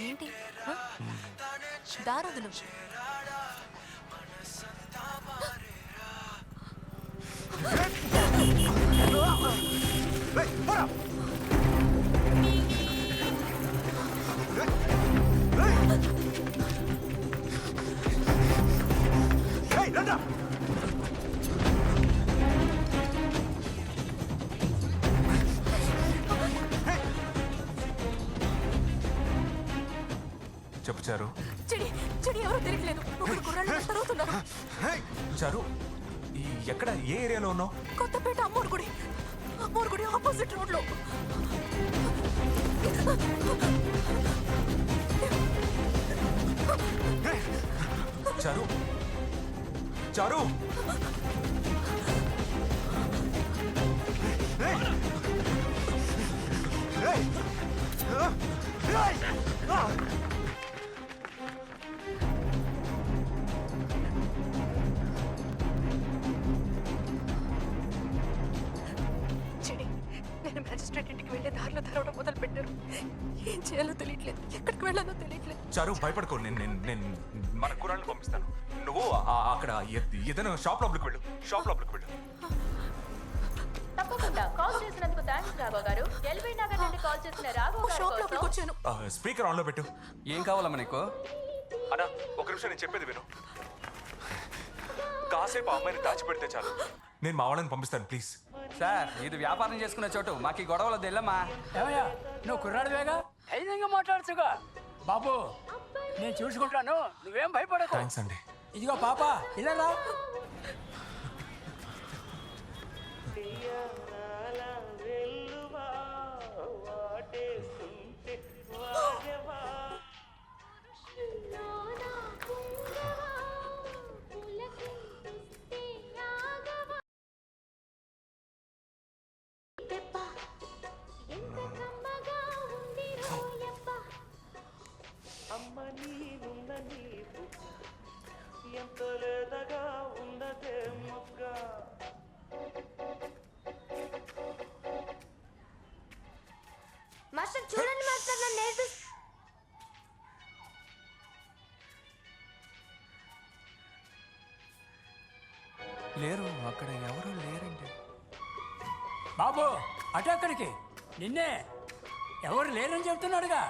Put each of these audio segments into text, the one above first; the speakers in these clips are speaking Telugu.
ఏంటి దారదులు చెప్పు చారు. చెడి ఎవరు తెలియట్లేదు. చారు ఎక్కడ ఏ ఏరియాలో ఉన్నావు? కొత్తపేట అమ్మోరు గుడి ఆపోజిట్ రోడ్ లో. చారు చారు నేను మ్యాజిస్ట్రేట్ ఇంటికి వెళ్ళే దారిలో తెరవడం మొదలు పెట్టారు. ఏం చేయాలో తెలియట్లేదు, ఎక్కడికి వెళ్ళాలో తెలియట్లేదు. చారు భయపడుకో, నేను మన కురాలను పంపిస్తాను. నువ్వు అక్కడ ఏదైనా షాప్ లోపలికి వెళ్ళు. తప్పకుండా. కాల్ చేసినందుకు థాంక్స్ రాఘవ్ గారు. ఎల్బీ నగర్ నుండి కాల్ చేసిన రాఘవ్ గారు షాప్ లోపలికి వచ్చాను. స్పీకర్ ఆన్ లో పెట్టు. ఏం కావాలమ్మా నీకు? అన్నా ఒక నిమిషం, నేను చెప్పేది విను. కాసేపు ఆ అమ్మాయిని దాచిపెడితే చాలు, నేను మా వాళ్ళని పంపిస్తాను. ప్లీజ్ సార్, ఇది వ్యాపారం చేసుకునే చోటు, మాకు ఈ గొడవలు తెల్లమ్మా. ఏమయ్యా, నువ్వు కుర్రాడివేగా, ధైర్యంగా మాట్లాడచ్చుగా. బాబు, నేను చూసుకుంటాను, నువ్వేం భయపడకు. థ్యాంక్స్ అండి. ఇదిగో పాప, ఇలా రా. మాస్టర్ చూడండి మాస్టర్, నన్ను లేరు, అక్కడ ఎవరు లేరండి. బాబు, అటు అక్కడికి, నిన్నే ఎవరు లేరని చెప్తున్నాడుగా.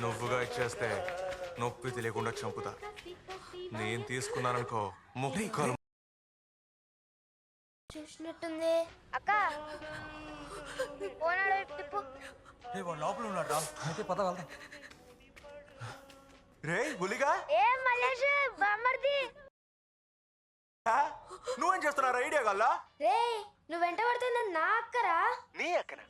నువ్వుగా ఇచ్చేస్తే నొప్పి తెలియకుండా చంపుతా. నేను తీసుకున్నాననుకో ముక్కలు. చూసినట్టుంది అక్క. లోపల ఉన్నాడు. అయితే పద వెళ్దాం. రే గులిగా, ఏ మల్లేష్ బామ్మర్ది, నువ్వేం చేస్తున్నారా? ఐడియా కల్లా రే నువ్వు వెంట పడుతుంది నా అక్కరా. నీ అక్కన?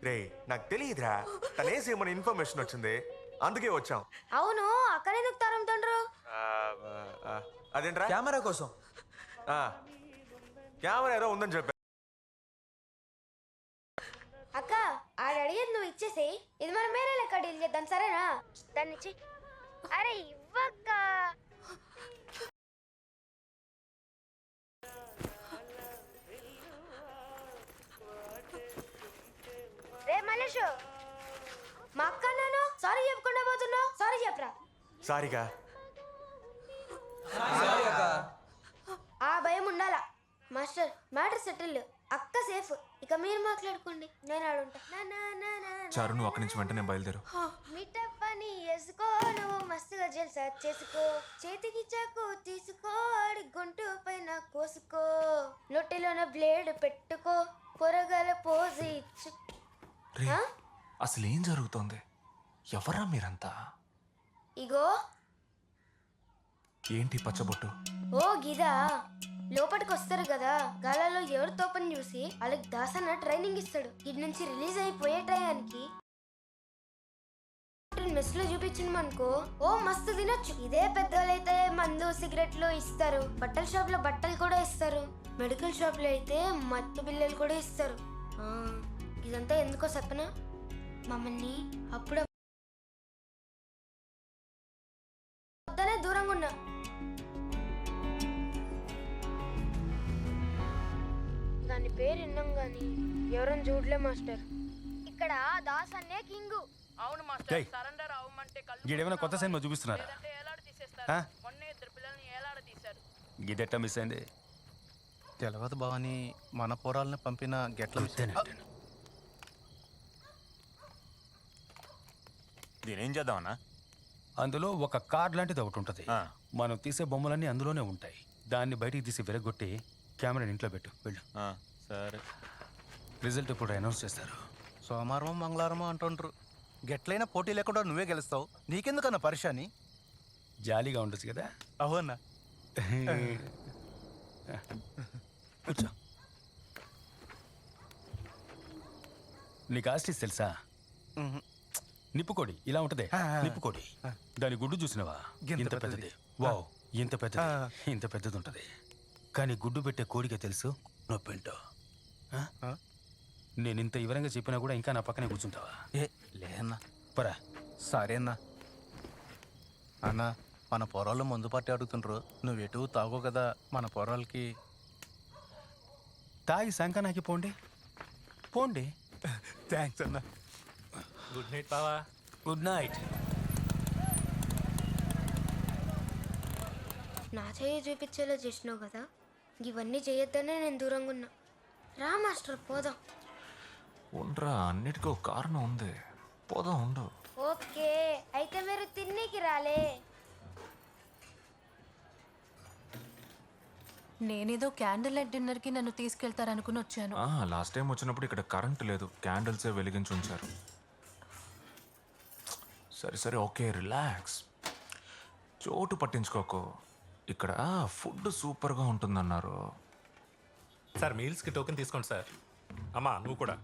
రే నాకు తెలియదురా, తనేసి మన ఇన్ఫర్మేషన్ వచ్చింది, అందుకే వచ్చాం. అవును, అక్కడెందుకు తరుముతుండ్రు? అదేంట్రా? కెమెరా కోసం. కెమెరా ఏదో ఉందని చెప్పా. అక్క, ఆడ అడిగేది నువ్వు ఇచ్చేసి, ఇది మనం వేరే లెక్క డీల్ చేద్దాం, సరేనా? దాన్ని ఇచ్చి. అరే ఇవ్వక్క. రే మల్లేష్, మా అక్క నాను సారీ చెప్పకుండా పోతున్నావు, సారీ చెప్పరా. సారీగా. ఆ భయం ఉండాలా. మాస్టర్, మ్యాటర్ సెటిల్, అక్క సేఫ్, ఇక మీరు మాట్లాడుకోండి, నేను ఆడుంటా. చారు, నువ్వు అక్కడి నుంచి వెంటనే బయలుదేరు. మీటప్ పని వేసుకో, నువ్వు మస్తుగా జల్సా చేసుకో, చేతికి చాకు తీసుకో, ఆడి గొంతు పైన కోసుకో, నొట్టిలోన బ్లేడ్ పెట్టుకో, పొరగల పోజు ఇచ్చు. అసలు ఏం జరుగుతోంది? ఎవరా మీరంతా? ఇగో ఏంటి పచ్చబొట్టు? ఓ గిదా, లోపలికి వస్తారు కదా, గాలలో ఎవరి తోపని చూసి వాళ్ళకి దాసన ట్రైనింగ్ ఇస్తాడు. ఇటు నుంచి రిలీజ్ అయిపోయే టయానికి మెస్ లో చూపించినమనుకో, ఓ మస్తు తినొచ్చు. ఇదే పెద్దవాళ్ళైతే మందు సిగరెట్లు ఇస్తారు, బట్టల షాప్ లో బట్టలు కూడా ఇస్తారు, మెడికల్ షాప్ లో అయితే మత్తు బిల్లలు కూడా ఇస్తారు. ఇదంతా ఎందుకో చెప్పనా, మమ్మల్ని అప్పుడు దూరంగా ఉన్నా పేరు విన్నాం కానీ ఎవరైనా చూడలే మాస్టర్. ఇక్కడ దాస్ అన్నే కింగు. అవును ఏయ్. మాస్టర్, సరెండర్ అవ్వమంటే కళ్ళు గీడేమైనా కొత్త సినిమా చూపిస్తున్నారా లేదంటే ఏలాడ తీసేస్తారు. ఆ? మొన్నే 2 పిల్లల్ని ఏలాడ తీశారు. గిదెట్ట మిస్ అయింది తెలవదు భవాని మన పోరాలని పంపిన గెట్ల దీనేం చేద్దామన్నా? అందులో ఒక కార్డ్ లాంటిది ఒకటి ఉంటుంది. ఆ. మనం తీసే బొమ్మలన్నీ అందులోనే ఉంటాయి. దాన్ని బయటికి తీసి విరగొట్టి కెమెరాని ఇంట్లో పెట్టు వెళ్ళు. సరే. రిజల్ట్ ఇప్పుడు అనౌన్స్ చేస్తారు. సోమవారం మంగళవారం అంటుండ్రు. గెట్లైనా పోటీ లేకుండా నువ్వే గెలుస్తావు. నీకెందుకన్నా పరిశాని? జాలీగా ఉండొచ్చు కదా. అవునా? కూర్చో. నీకు ఆస్టిస్ తెలుసా? నిప్పుకోడి ఇలా ఉంటది. నిప్పుకోడి దాని గుడ్డు చూసినవా? గింత ఇంత పెద్దది. పెద్దది. వావ్, ఇంత పెద్దది. ఇంత పెద్దది ఉంటది. కానీ గుడ్డు పెట్టే కోడికే తెలుసు నొప్పింటో. నేను ఇంత వివరంగా చెప్పినా కూడా ఇంకా నా పక్కనే కూర్చుంటావా? ఏ లేదన్నా. పరా. సరే అన్నా. అన్నా మన పొరాళ్ళు ముందు పట్టి అడుగుతుండ్రు. నువ్వెటు తాగో కదా మన పొరాలకి. తాగి సంకనాకి పోండి పోండి. థ్యాంక్స్ అన్నా. గుడ్ నైట్ బావా. Good night. నా చెయ్యి చూపించేలా చేసినావు కదా, ఇవన్నీ చేయొద్దనే నేను దూరంగా ఉన్నా. రా మాస్టర్ పోదాం. ఉండరా, అన్నిటికీ ఒక కారణం ఉంది. పోదాం, ఉండు. ఓకే అయితే మీరు తిన్నీకి రాలే. నేనేదో క్యాండిల్ లైట్ డిన్నర్ కి నన్ను తీసుకెళ్తారనుకుని వచ్చాను. లాస్ట్ టైం వచ్చినప్పుడు ఇక్కడ కరెంట్ లేదు, క్యాండిల్సే వెలిగించి ఉంచారు. సరే సరే, ఓకే, రిలాక్స్. చోటు పట్టించుకోకు. ఇక్కడ ఫుడ్ సూపర్గా ఉంటుందన్నారు. సార్ మీల్స్కి టోకెన్ తీసుకోండి సార్. అమ్మా నువ్వు కూడా.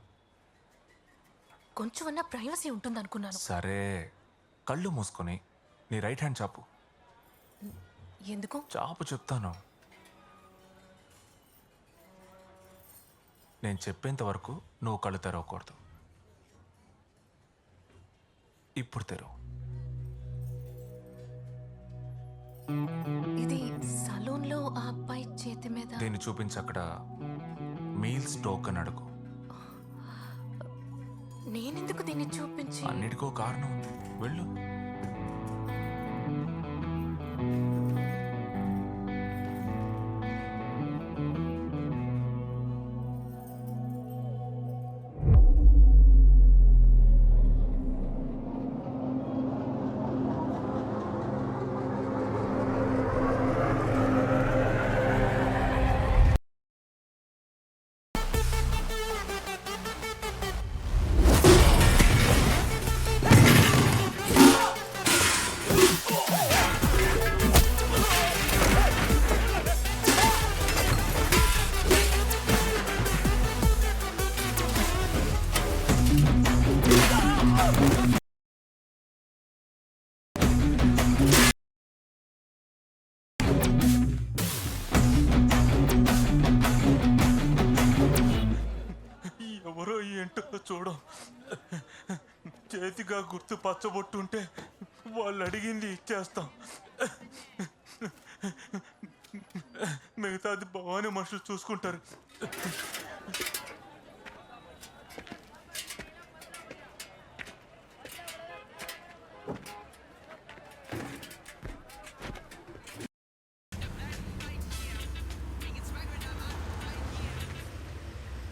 కొంచెం అన్నా ప్రైవసీ ఉంటుంది అనుకున్నాను. సరే, కళ్ళు మూసుకొని నీ రైట్ హ్యాండ్ చాపు. ఎందుకు? చాపు, చెప్తాను. నేను చెప్పేంత వరకు నువ్వు కళ్ళు తెరవకూడదు. ఇప్పుడు తెరవు. ఇది సలూన్ లో ఆ అబ్బాయి చేతి మీద. దీన్ని చూపించి అక్కడ మీల్స్ టోకెన్ అడుగు. నేనెందుకు దీన్ని చూపించి? అన్నిటికో కారణం ఉంది, వెళ్ళు. ఎవరో ఏంటో చూడం. చేతిగా గుర్తు పచ్చబొట్టుంటే వాళ్ళు అడిగింది ఇచ్చేస్తాం. మిగతాది భవానీ మనుషులు చూసుకుంటారు.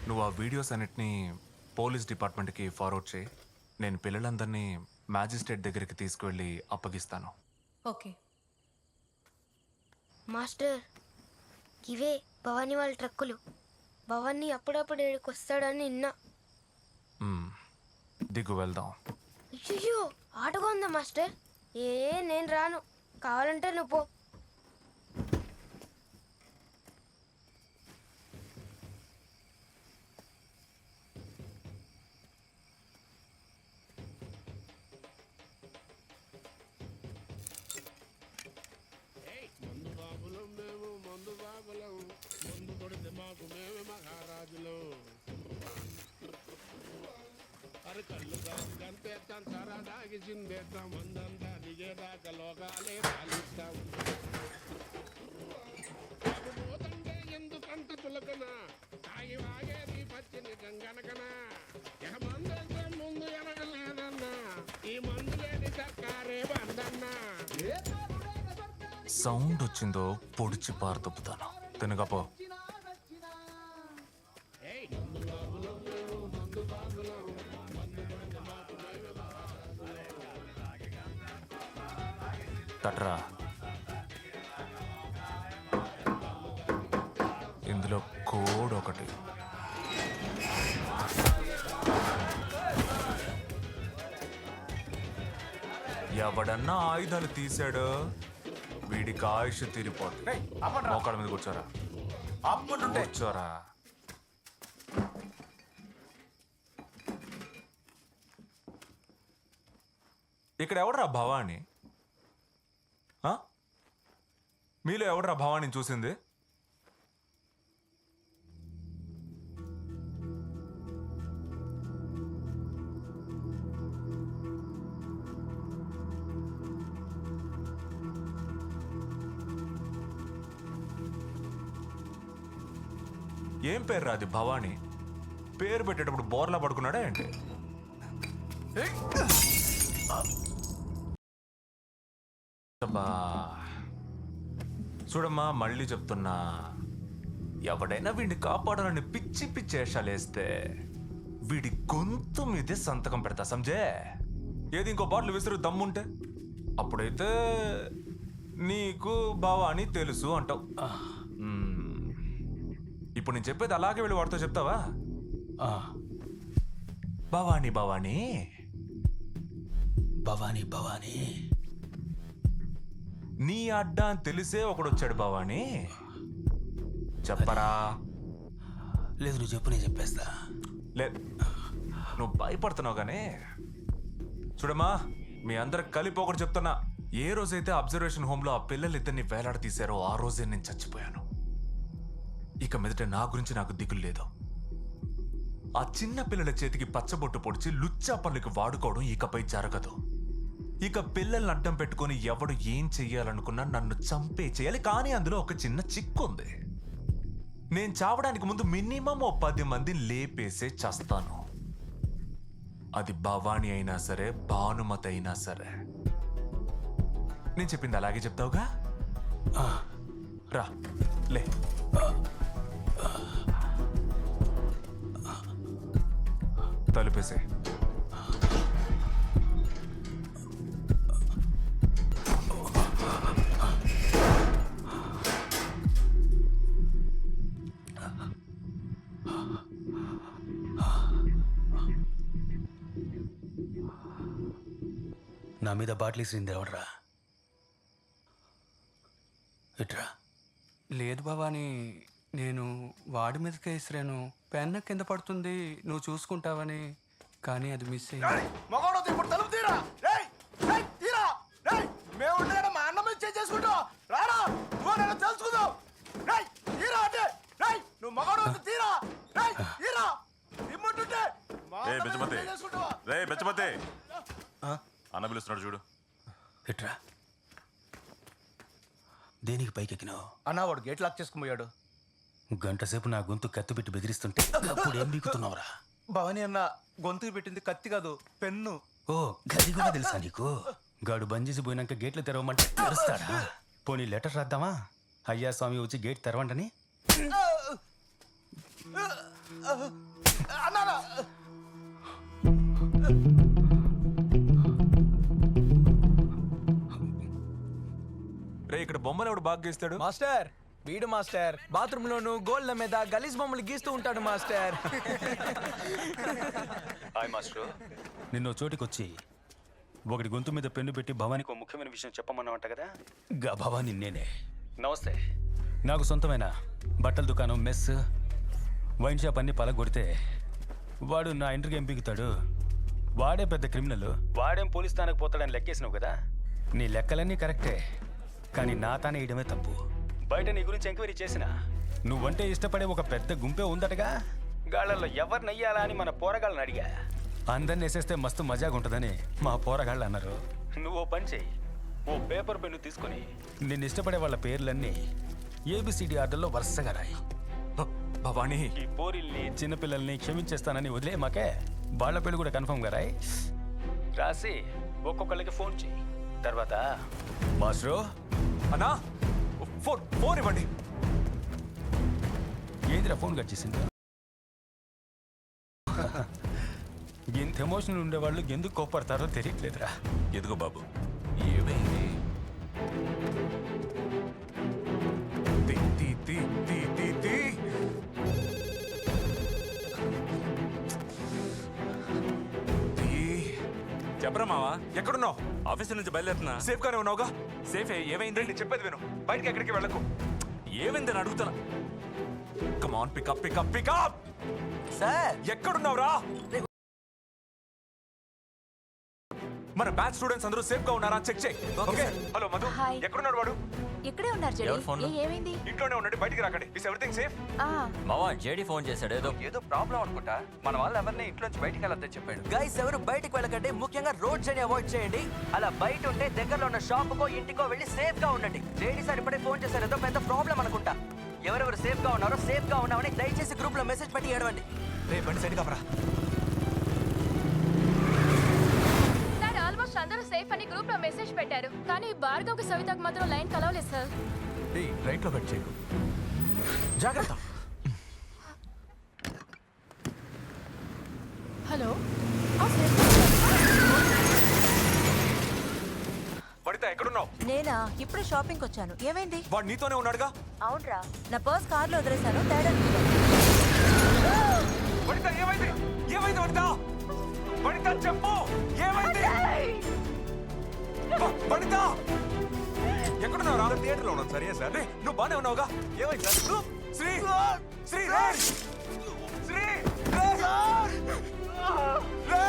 నువ్వు ఆ వీడియోస్ అన్నిటినీ పోలీస్ డిపార్ట్మెంట్కి ఫార్వర్డ్ చేయి. నేను పిల్లలందరినీ మ్యాజిస్ట్రేట్ దగ్గరికి తీసుకువెళ్ళి అప్పగిస్తాను. ఓకే మాస్టర్, ఇవే భవానీ వాళ్ళ ట్రక్కులు. భవానీ అప్పుడప్పుడు ఇక్కడికి వస్తాడని నిన్న. దిగు, వెళ్దాం. అయ్యో ఆటగా ఉందా మాస్టర్? నేను రాను, కావాలంటే నువ్వు పో. కళ్ళు గంతేస్తాం సరదాగి చిందేస్తాం మందంతా దిగేదాకా లోకాలే పాలిస్తాం. ఎందుకంత తులకన తాగి వాగేది పచ్చిని గంగనకనా ఇక మందంటే ముందు ఎనగలేదన్నా ఈ మందు లేని సర్కారే బందన్నా సౌండ్ వచ్చిందో పొడిచి పారదొప్పుతాను తినకపో. తట్రా. ఇందులో కోడ్ ఒకటి. ఎవడన్నా ఆయుధాలు తీసాడో వీడికి ఆయుష్ తీరిపోతుంది. మోకాళ్ళ మీద కూర్చోరా. కూర్చోరా. ఇక్కడ ఎవడరా భవాని? మీలో ఎవడరా భవాని చూసింది? ఏం పేరు రాది భవాని? పేరు పెట్టేటప్పుడు బోర్లా పడుకున్నాడా ఏంటి? చూడమ్మా, మళ్ళీ చెప్తున్నా, ఎవడైనా వీడిని కాపాడాలని పిచ్చి పిచ్చి వేషాలేస్తే వీడి గొంతు మీదే సంతకం పెడతా, సంజే. ఏది ఇంకో బాటిల్ విసిరు దమ్ముంటే అప్పుడైతే నీకు భవాని తెలుసు అంటావు. ఇప్పుడు నేను చెప్పేది అలాగే వెళ్ళి వాడితో చెప్తావా? భవాని భవాని భవానీ భవానీ నీ అడ్డా అని తెలిసే ఒకడు వచ్చాడు భవాని. చెప్పరా? లేదు, నువ్వు చెప్పు, నేను చెప్పేస్తా. లేదు, నువ్వు భయపడుతున్నావు కానీ. చూడమ్మా, మీ అందరికి కలిపి ఒకటి చెప్తున్నా. ఏ రోజైతే అబ్జర్వేషన్ హోమ్లో ఆ పిల్లలు ఇద్దరిని వేలాడ తీశారో ఆ రోజే నేను చచ్చిపోయాను. ఇక మీదట నా గురించి నాకు దిగులు లేదు. ఆ చిన్న పిల్లల చేతికి పచ్చబొట్టు పొడిచి లుచ్చా పనులకి వాడుకోవడం ఇకపై జరగదు. ఇక పిల్లల్ని అడ్డం పెట్టుకుని ఎవడు ఏం చెయ్యాలనుకున్నా నన్ను చంపే చేయాలి. కానీ అందులో ఒక చిన్న చిక్కు ఉంది. నేను చావడానికి ముందు మినిమం 10 మంది లేపేసే చస్తాను. అది భవాని అయినా సరే, భానుమతి అయినా సరే. నేను చెప్పింది అలాగే చెప్తావుగా? రా, లే. తలుపేసే. నా మీద బాటిల్ ఇసింది ఎవడరా? ఇట్రా. లేదు భవాని, నేను వాడి మీదకే ఇసిరాను. పెన్న కింద పడుతుంది, నువ్వు చూసుకుంటావని. కానీ అది మిస్ అయింది. మగవాడు ఇప్పుడు తలుపు తీరా. రేయ్ రేయ్ తీరా. రేయ్ మేము ఉండగా మా అన్న మీద చేసుకుంటావు. రారా, నువ్వు నన్ను తెలుసుకుందావు. రేయ్ తీరా అంటే. రేయ్ నువ్వు మగవాడు తీరా. రేయ్ తీరా. ఇమ్మంటుంటే రే బెచ్చమతి, అన్న పిలుస్తున్నాడు చూడు. ఇట్రా. దేనికి పైకెక్కినావు? అన్న వాడు గేట్ లాక్ చేసుకుని పోయాడు. గంట సేపు నా గొంతు కత్తి పెట్టి బెదిరిస్తుంటే అప్పుడు ఏం బీకుతున్నావురా? భవాని అన్న గొంతుకు పెట్టింది కత్తి కాదు, పెన్ను. ఓ, గది కూడా తెలుసా నీకు? గాడు బంద్ చేసి పోయినాక గేట్లు తెరవమంటే తెరుస్తాడా? పోనీ లెటర్ రాద్దామా? అయ్యా స్వామి వచ్చి గేట్ తెరవంటని. రే, ఇక్కడ బొమ్మలు ఎవడు బాగా గీస్తాడు? మాస్టర్ వీడు మాస్టర్. బాత్రూమ్ లోను గోల్డ్ల మీద గలీజ్ బొమ్మలు గీస్తూ ఉంటాడు మాస్టర్. Hi master. నిన్న చోటికొచ్చి ఒకటి గొంతు మీద పెన్ను పెట్టి భవానికి ఒక ముఖ్యమైన విషయం చెప్పమన్నావంట కదా? గా భవాని నేనే. నమస్తే. నాకు సొంతమైన బట్టల దుకాణం, మెస్, వైన్ షాప్ అన్ని పలగొడితే వాడు నా ఇంటికి ఏం పీకుతాడు? వాడే పెద్ద క్రిమినల్. వాడేం పోలీస్ స్థానానికి పోతాడని లెక్కేసినావు కదా? నీ లెక్కలన్నీ కరెక్టే, కానీ నా తానే వేయడమే తప్పు. బయట నీ గురించి ఎంక్వైరీ చేసినా నువ్వంటే ఇష్టపడే ఒక పెద్ద గుంపే ఉందటగా. గాళ్ళల్లో ఎవరిని అయ్యాలా అని మన పోరగాళ్ళని అడిగా. అందరిని వేసేస్తే మస్తు మజాగా ఉంటుందని మా పోరగాళ్ళు అన్నారు. నువ్వు ఓ పని చెయ్యి, ఓ పేపర్ పెన్ను తీసుకొని నిన్ను ఇష్టపడే వాళ్ళ పేర్లన్నీ ABCD ఆర్డర్లో వరుసగా రాయి. భవానీ ఈ పోరిల్ని చిన్నపిల్లల్ని క్షమించేస్తానని వదిలే మాకే వాళ్ళ పెళ్లి కూడా కన్ఫర్మ్ గా రాసి ఒక్కొక్కళ్ళకి ఫోన్ చేయి. తర్వాత మాస్టరు అన్నా ఫోన్ ఇవ్వండి. ఏందిరా ఫోన్ కట్ చేసింది? ఎంత ఎమోషనల్ ఉండేవాళ్ళు ఎందుకు కోపడతారో తెలియట్లేదురా. ఎదుగో బాబు. ఏమైంది? తీ, తీ, తీ, తీ, తీ, తీ. తీ. చెప్పరా మావా, ఎక్కడున్నావు? ఆఫీస్ నుంచి బయలుదేరుతున్నా. సేఫ్ గానే ఉన్నావుగా? సేఫే. ఏమైంది? నేను చెప్పేది విను, బయటికి ఎక్కడికి వెళ్ళకు. ఏమైందని అడుగుతున్నా. కమాన్ పికప్ పికప్ పికప్. సార్ ఎక్కడున్నావురా? మన బ్యాచ్ స్టూడెంట్స్ అందరూ సేఫ్ గా ఉన్నారా చెక్ చేయి. ఓకే. Hello Madhu, hi. ఎక్కడున్నాడు వాడు? ఇక్కడే ఉన్నారు జడి. ఏమైంది? ఇంట్లోనే ఉండండి, బయటికి రాకండి. Is everything safe? మావా జేడి ఫోన్ చేశాడు, ఏదో ప్రాబ్లం అనుకుంటా. మన వాళ్ళు ఎవరిని ఇంట్లోంచి బయటికి వెళ్ళొద్దని చెప్పాడు. గైస్ ఎవరు బయటికి వెళ్ళకండి, ముఖ్యంగా రోడ్స్ అని అవాయిడ్ చేయండి. అలా బయట ఉంటే దగ్గరలో ఉన్న షాపుకో ఇంటికో వెళ్ళి సేఫ్ గా ఉండండి. జేడి సార్ ఇప్పుడే ఫోన్ చేశారు, ఏదో పెద్ద ప్రాబ్లం అనుకుంటా. ఎవరెవరు సేఫ్ గా ఉన్నారో సేఫ్ గా ఉన్నామని దయచేసి గ్రూప్ లో మెసేజ్ పెట్టి ఏడవండి. బండి సైడ్ కాబరా. సార్ ఆల్మోస్ట్ అందరూ సేఫ్ అని గ్రూప్ లో మెసేజ్ పెట్టారు, కానీ భార్గవ్ కి సవితకు మాత్రం లైన్ కలవలేదు సార్. రైట్ లో కట్ చేయకు, జాగ్రత్త. హలో వనిత ఎక్కడున్నావు? నేనా? ఇప్పుడే షాపింగ్ వచ్చాను. ఏమైంది? వాడు నీతోనే ఉన్నాడుగా? అవునరా, నా పర్స్ కార్లో వదిలేశాను. తేడా వనిత ఏమైంది? ఏమైంది వనిత? వనిత చెప్పు, ఏమైంది? వనిత ఎక్కడున్నావురా? థియేటర్ లో ఉన్నాను. సరే సార్. రే నువ్వు బానే ఉన్నావుగా? ఏమైంది సార్? శ్రీ శ్రీ రే శ్రీ రే రే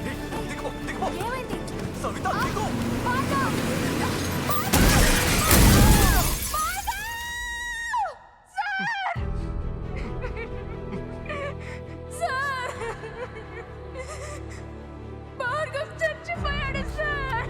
దిగు దిగు. ఏమైంది? సవిత దిగు. సార్ భార్గవ్ చచ్చిపోయాడు సార్.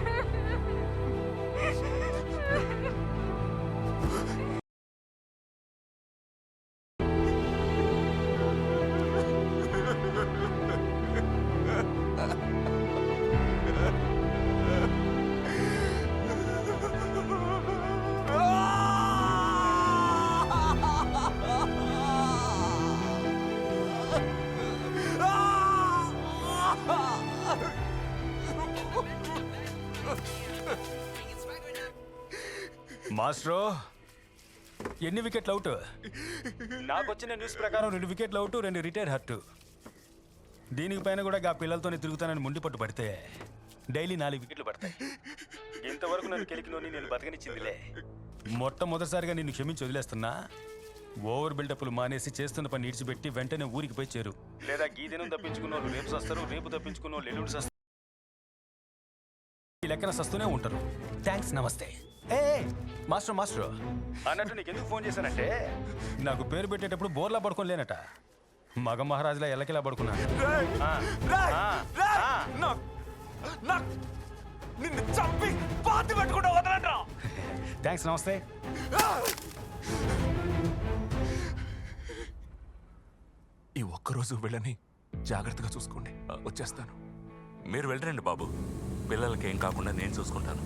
మాస్టరు ఎన్ని వికెట్లు అవుట్? నాకు వచ్చిన న్యూస్ ప్రకారం 2 వికెట్లు అవుట్, 2 రిటైర్ హర్ట్. దీనికి పైన కూడా ఆ పిల్లలతోనే తిరుగుతానని ముండి పట్టు పడితే డైలీ 4 వికెట్లు పడతాయి. ఇంతవరకు నన్ను కెలికినోని నేను బతకనిచ్చిందిలే. మొట్టమొదటిసారిగా నిన్ను క్షమించి వదిలేస్తున్నా. ఓవర్ బిల్డప్లు మానేసి చేస్తున్న పని ఇడిచిపెట్టి వెంటనే ఊరికి పోయి చేరు. లేదా ఈ దినం తప్పించుకున్న వాళ్ళు రేపు సస్తారు, రేపు తప్పించుకున్న వాళ్ళు ఎల్లుండి సస్తారు. ఈ లెక్కన సస్తూనే ఉంటారు. థ్యాంక్స్, నమస్తే. ఏ మాస్టర్ మాస్టర్ అన్నట్టు నీకు ఎందుకు ఫోన్ చేశానంటే, నాకు పేరు పెట్టేటప్పుడు బోర్లా పడుకొని లేనట, మగ మహారాజులా ఎల్లకిలా పడుకున్నాను. నిన్ను చంపి పాతి పెట్టుకుంటా వదలంటా. థ్యాంక్స్, నమస్తే. ఈ ఒక్కరోజు వెళ్ళని జాగ్రత్తగా చూసుకోండి. వచ్చేస్తాను. మీరు వెళ్ళరండి బాబు, పిల్లలకి ఏం కాకుండా నేను చూసుకుంటాను.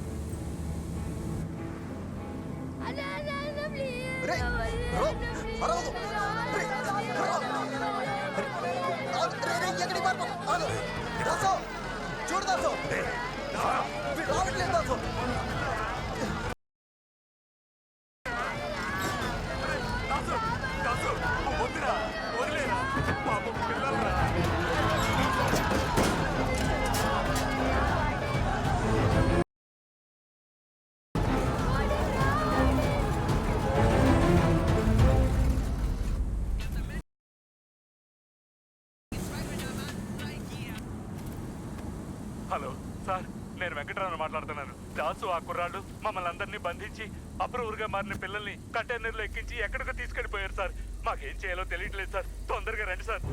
హలో సార్, నేను వెంకటరావు మాట్లాడుతున్నాను. దాసు ఆ కుర్రాళ్ళు మమ్మల్ని అందరినీ బంధించి అప్రూవర్గా మారిన పిల్లల్ని కంటైనర్లో ఎక్కించి ఎక్కడికో తీసుకెళ్లిపోయారు సార్. మాకేం చేయాలో తెలియట్లేదు సార్. తొందరగా రండి సార్.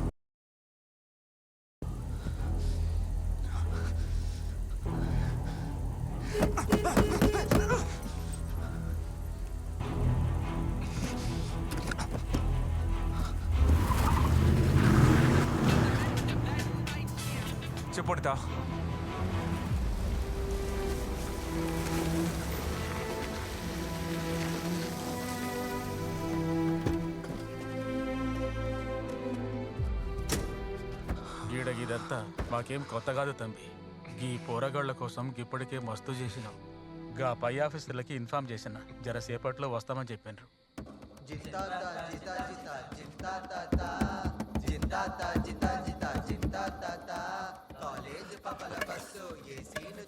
వెళ్ళిపోతా. గీడగిదంతా మాకేం కొత్త కాదు తంబి. ఈ పోరగాళ్ల కోసం ఇప్పటికే మస్తు చేసినాం. గా పై ఆఫీసర్లకి ఇన్ఫార్మ్ చేసిన జరసేపట్లో వస్తామని చెప్పారు.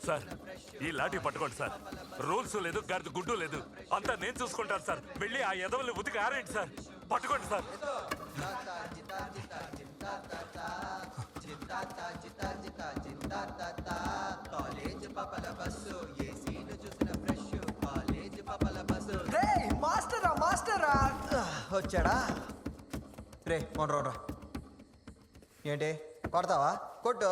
సార్ ఈ లాఠీ పట్టుకోండి సార్. రూల్స్ లేదు, గర్దు గుడ్డు లేదు, అంతా నేను చూసుకుంటాను సార్. వెళ్ళి ఆ ఎదవల్ని ఉతికి ఆరేయండి సార్. పట్టుకోండి సార్. మాస్టరా వచ్చాడా? రే మొండ్రోడ్రా, ఏంటి కొడతావా? కొట్టు.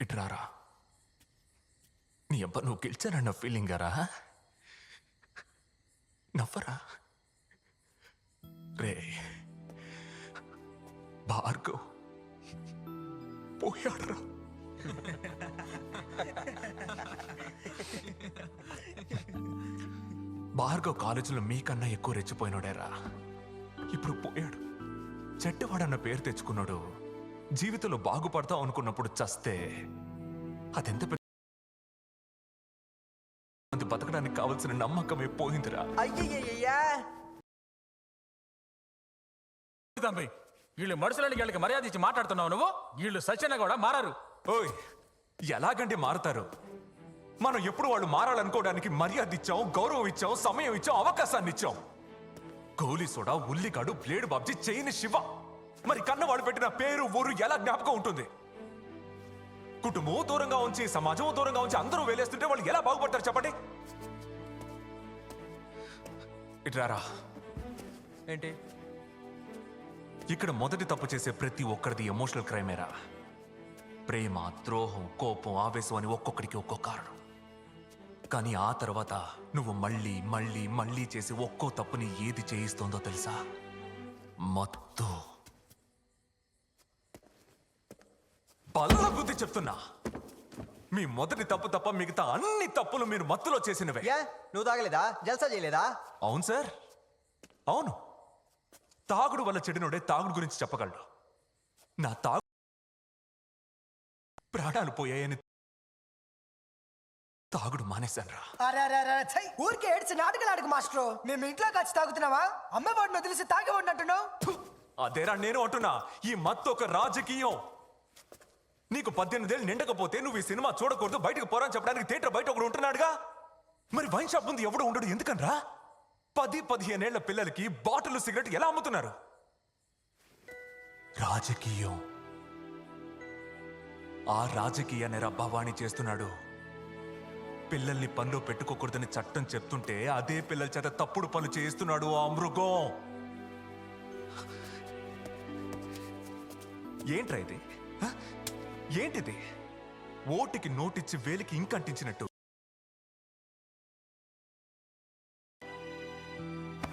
ఇట్రారా. నీ అబ్బా నువ్వు గెలిచానన్న ఫీలింగ్ గారా? నవ్వరా రే. భార్గవ్ పోయాడరా. భార్గవ్ కాలేజీలో మీకన్నా ఎక్కువ రెచ్చిపోయినాడేరా. ఇప్పుడు పోయాడు. చెడ్డవాడన్న పేరు తెచ్చుకున్నాడు. జీవితంలో బాగుపడతావు అనుకున్నప్పుడు చస్తే అదెంత పెద్ద బతకడానికి కావలసిన నమ్మకమే పోయిందిరా. అయ్యయ్యా తంబి, వీళ్ళు మనుషులని వీళ్ళకి మర్యాద ఇచ్చి మాట్లాడుతున్నావు నువ్వు. వీళ్ళు సత్యన కూడా మారారు. ఓయ్ ఎలాగంటే మారుతారు? మనం ఎప్పుడు వాళ్ళు మారాలనుకోవడానికి మర్యాద ఇచ్చాం, గౌరవం ఇచ్చాం, సమయం ఇచ్చాం, అవకాశాన్ని ఇచ్చాం. గోలీ సోడా, ఉల్లిగాడు, బ్లేడ్ బాబ్జీ, చైన్ శివ. మరి కన్నవాడు పెట్టిన పేరు ఊరు ఎలా జ్ఞాపకం ఉంటుంది? కుటుంబం దూరంగా ఉంచి, సమాజం దూరంగా ఉంచి అందరూ వేలేస్తుంటే వాళ్ళు ఎలా బాగుపడతారు చెప్పండి? ఇట్రారా. ఏంటి ఇక్కడ మొదటి తప్పు చేసే ప్రతి ఒక్కరిది ఎమోషనల్ క్రైమేరా. ప్రేమ, ద్రోహం, కోపం, ఆవేశం అని ఒక్కొక్కడికి ఒక్కో కారణం. కానీ ఆ తర్వాత నువ్వు మళ్ళీ మళ్ళీ మళ్ళీ చేసి ఒక్కో తప్పుని ఏది చేయిస్తోందో తెలుసా? మత్తు. బల్ల బుద్ధి చెప్తున్నా. మీ మొదటి తప్పు తప్ప మిగతా అన్ని తప్పులు మీరు మత్తులో చేసినవే. నువ్వు తాగలేదా? జల్సా చేయలేదా? అవును సార్, అవును. తాగుడు వల్ల చెడినోడే తాగుడు గురించి చెప్పగలడు. నా ప్రాణాలు పోయాయని తాగుడు మానేశాను రా. ఊరికే ఏడ్చి నాటకాలు ఆడకు మాస్టర్. మేము ఇంట్లోకి వచ్చి తాగుతున్నావా? అమ్మవాడిని వదిలేసి తాగేవాడిని అంటున్నావు. అదేరా నేను అంటున్నా. ఈ మత్తు ఒక రాజకీయం. నీకు 18 ఏళ్ళు నిండకపోతే నువ్వు ఈ సినిమా చూడకూడదు, బయటకు పోరాని చెప్పడానికి థియేటర్ బయట ఒకడు ఉంటున్నాడుగా. మరి వైన్ షాప్ ముందు ఎవడు ఉండడు ఎందుకనరా? 10-15 ఏళ్ల పిల్లలకి బాటిల్ సిగరెట్ ఎలా అమ్ముతున్నారు? రాజకీయం. ఆ రాజకీయాన్ని భవానీ చేస్తున్నాడు. పిల్లల్ని పనిలో పెట్టుకోకూడదని చట్టం చెప్తుంటే అదే పిల్లల చేత తప్పుడు పనులు చేయిస్తున్నాడు ఆ మృగం. ఏంట్రా ఇది? ఏంటిది? ఓటికి నోటిచ్చి వేలికి ఇంకంటించినట్టు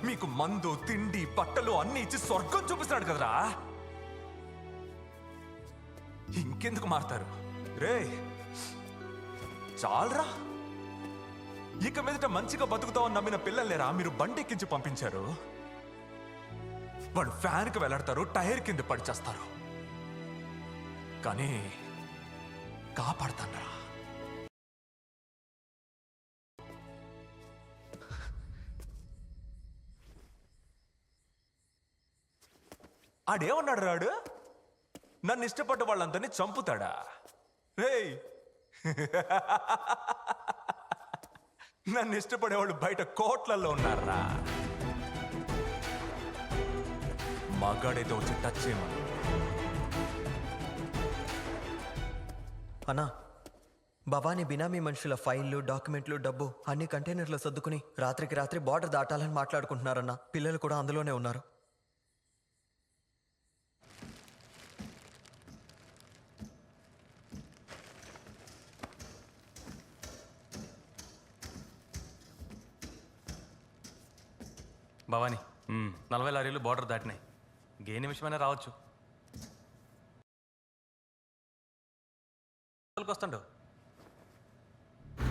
మీకు మందు, తిండి, బట్టలు అన్ని ఇచ్చి స్వర్గం చూపిస్తున్నాడు కదరా. ఇంకెందుకు మారుతారు రే? చాలరా. ఇక మీదట మంచిగా బతుకుతామని నమ్మిన పిల్లలేరా మీరు బండెక్కించి పంపించారు. వాళ్ళు ఫ్యాన్కి వెళ్లాడతారు, టైర్ కింద పడిచేస్తారు. కానీ కాపాడతానరా. ఆడేమన్నాడు రాడు? నన్ను ఇష్టపడ్డ వాళ్ళందరినీ చంపుతాడా? రేయ్ నన్ను ఇష్టపడేవాళ్ళు బయట కోట్లలో ఉన్నారా? మగాడైతే వచ్చి టచ్ చేయమని. అన్నా, భవానీ బినామీ మనుషుల ఫైళ్లు, డాక్యుమెంట్లు, డబ్బు అన్ని కంటైనర్లో సర్దుకుని రాత్రికి రాత్రి బార్డర్ దాటాలని మాట్లాడుకుంటున్నారన్నా. పిల్లలు కూడా అందులోనే ఉన్నారు. భవానీ 40 లారీలు బార్డర్ దాటినాయి. ఏ నిమిషమైనా రావచ్చు. వస్తుండవు